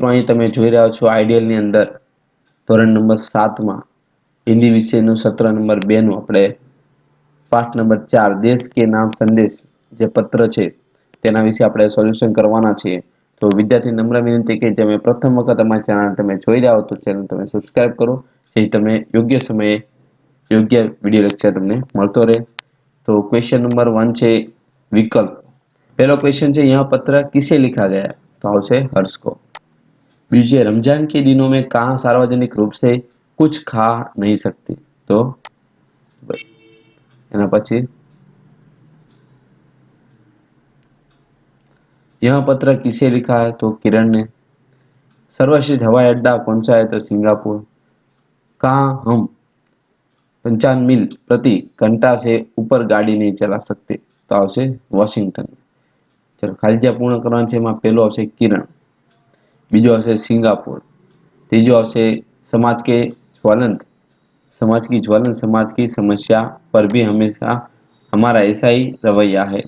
મિત્રો અહીં તમે જોઈ રહ્યા છો આઈડિયલની અંદર ધોરણ નંબર 7 માં હિન્દી વિષયનું સત્ર નંબર 2 નું આપણે પાઠ નંબર 4 દેશ કે નામ સંદેશ જે પત્ર છે તેના વિશે આપણે સોલ્યુશન કરવાના છીએ। તો વિદ્યાર્થી નમ્ર વિનંતી કે તમે પ્રથમ વખત અમારી ચેનલ તમે જોઈ રહ્યા હો તો ચેનલ તમે સબસ્ક્રાઇબ કરો, જેથી તમને યોગ્ય સમયે યોગ્ય વિડીયો લેક્ચર તમને મળતો રહે। तो क्वेश्चन नंबर 1 છે विकल्प। पहला क्वेश्चन है यह पत्र किसे लिखा गया, तो आवश्य हर्ष को। बीजे रमजान के दिनों में कहाँ सार्वजनिक रूप से कुछ खा नहीं सकते, तो एना पछी यह पत्र किसे लिखा है, तो किरण ने। सर्वश्रेष्ठ हवाई अड्डा कौन सा है, तो सिंगापुर। कहाँ हम 55 मील प्रति घंटा से ऊपर गाड़ी नहीं चला सकते, तो आवश्य वॉशिंगटन। चलो खाली जगह पूर्ण करवानी छे। एमां पहेलो आवशे किरण, बीजो आवशे सिंगापुर, तीजो आवशे समाज के ज्वलंत समाज की ज्वलंत समाज की समस्या पर भी हमेशा हमारा ऐसा ही रवैया है।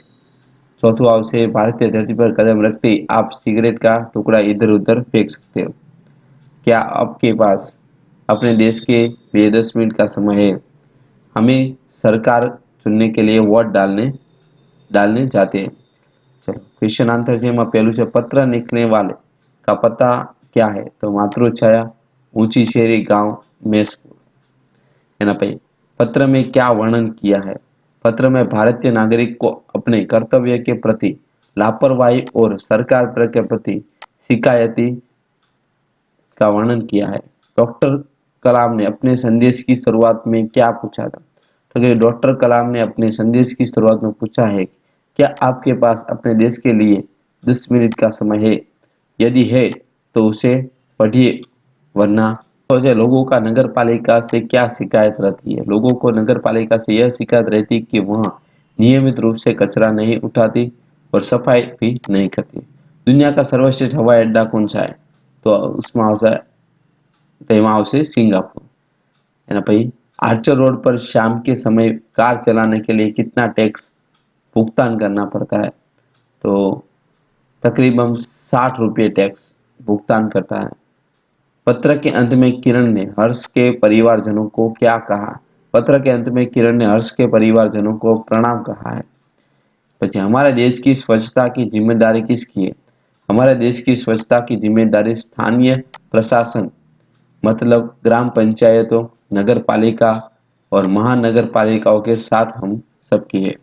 चौथो आवशे भारतीय धरती पर कदम रखते ही आप सिगरेट का टुकड़ा इधर उधर फेंक सकते हो। क्या आपके पास अपने देश के लिए 10 मिनट का समय है? हमें सरकार चुनने के लिए वोट डालने जाते हैं। चलो क्वेश्चन आंसर है पहलू से पत्र लिखने वाले का पता क्या है, तो मातृछाया, ऊंची शहरी गांव, मैसपुर। एना पे पत्र में क्या वर्णन किया है? पत्र में भारतीय नागरिक को अपने कर्तव्य के प्रति लापरवाही और सरकार के प्रति शिकायती का वर्णन किया है। डॉक्टर कलाम ने अपने संदेश की शुरुआत में क्या पूछा था? तो कि डॉक्टर कलाम ने अपने संदेश की शुरुआत में पूछा है, क्या आपके पास अपने देश के लिए 10 मिनट का समय है? यदि है तो उसे पढ़िए, वरना तो जो लोगों का नगर पालिका से क्या शिकायत रहती है? लोगों को नगर पालिका से यह शिकायत रहती कि वह नियमित रूप से कचरा नहीं उठाती और सफाई भी नहीं करती। दुनिया का सर्वश्रेष्ठ हवाई अड्डा कौन सा है? तो उसमें आवशे सिंगापुर। एना पछी आर्चर रोड पर शाम के समय कार चलाने के लिए कितना टैक्स भुगतान करना पड़ता है? तो तकरीबन 60 रुपये टैक्स भुगतान करता है। पत्र के अंत में किरण ने हर्ष के परिवारजनों को क्या कहा? पत्र के अंत में किरण ने हर्ष के परिवारजनों को प्रणाम कहा है। પછી हमारे देश की स्वच्छता की जिम्मेदारी किसकी है? हमारे देश की स्वच्छता की जिम्मेदारी स्थानीय प्रशासन मतलब ग्राम पंचायतों, नगर पालिका और महानगर पालिकाओं के साथ हम सबकी है।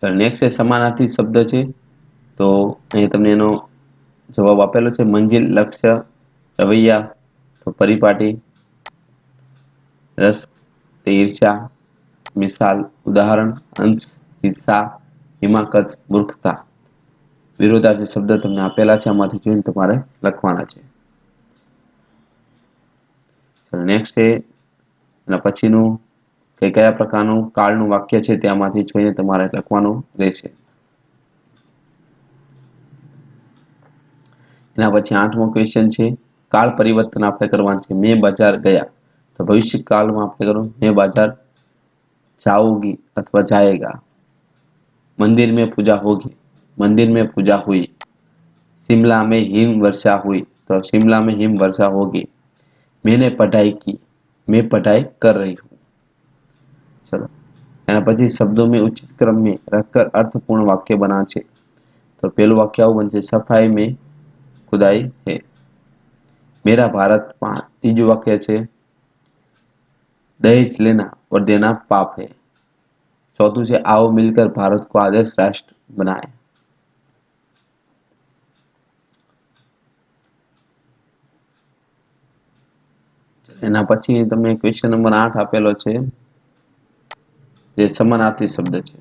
नेक्स्ट है समानार्थी शब्द है, तो અહીં તમને એનો જવાબ આપેલો છે મંજિલ, લક્ષ્ય, રવૈયા, તો પરિપાટી, રસ, ઈર્ષા, मिसाल, उदाहरण, अंश, हिस्सा, हिमाकत, मूर्खता। विरोधार्थी शब्द તમને આપેલા છે, આમાંથી જોઈને તમારે લખવાના છે। નેક્સ્ટ છે એના પછીનું કે કયા પ્રકારનું કાળનું વાક્ય છે તેમાંથી જોઈને તમારે લખવાનું રહેશે। એના પછી 8મો ક્વેશ્ચન છે કાળ પરિવર્તન આપણે કરવાનું છે। મેં બજાર ગયા, તો ભવિષ્ય કાળમાં આપણે કરવાનું મેં बाजार जाओगी अथवा जाएगा। मंदिर में पूजा होगी, मंदिर में पूजा हुई। शिमला में हिम वर्षा हुई, तो शिमला में हिम वर्षा होगी। मैंने पढ़ाई की, मैं पढ़ाई कर रही हूँ। चलो एना पछी शब्दों में उचित क्रम में रखकर अर्थपूर्ण वाक्य बना छे। तो पहलू वाक्य आવું બનશે सफाई में खुदाई है। मेरा भारत में। तीजું वाक्य है दहेज लेना और देना पाप है। चौथुं से आओ मिलकर भारत को आदर्श राष्ट्र बनाए। एना पछी तमने क्वेश्चन नंबर 8 आपेलो छे जे समानार्थी शब्द छे,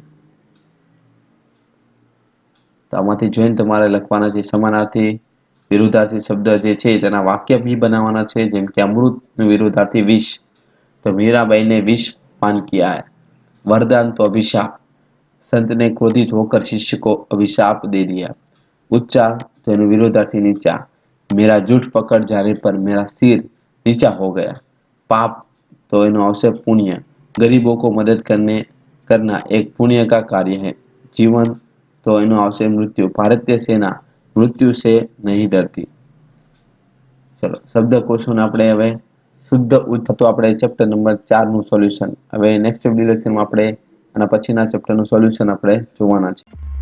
तो आमांथी जोईने तमारे लखवाना छे समानार्थी विरुद्धार्थी शब्द जे छे तेना वाक्य भी बनावाना छे। जेम के अमृतનું विरुद्धार्थी विष, तो मीराबाई ने विष पान किया है। वरदान तो अभिशाप, संत ने क्रोधित होकर शिष्य को अभिशाप दे दिया। उच्चा तो एनु विरोधार्थी नीचा, मेरा जूठ पकड़ जाने पर मेरा सिर नीचा हो गया। पाप तो एनु आवशे पुण्य, गरीबों को मदद करने करना एक पुण्य का कार्य है। जीवन तो एनु आवशे मृत्यु। भारतीय सेना मृत्यु से नहीं डरती। चलो शब्दकोशोने આપણે હવે શુદ્ધ તો આપણે ચેપ્ટર નંબર 4 નું સોલ્યુશન હવે નેક્સ્ટ વિડિયો લેક્ચરમાં આપણે આના પછીના ચેપ્ટરનું સોલ્યુશન આપણે જોવાના છે।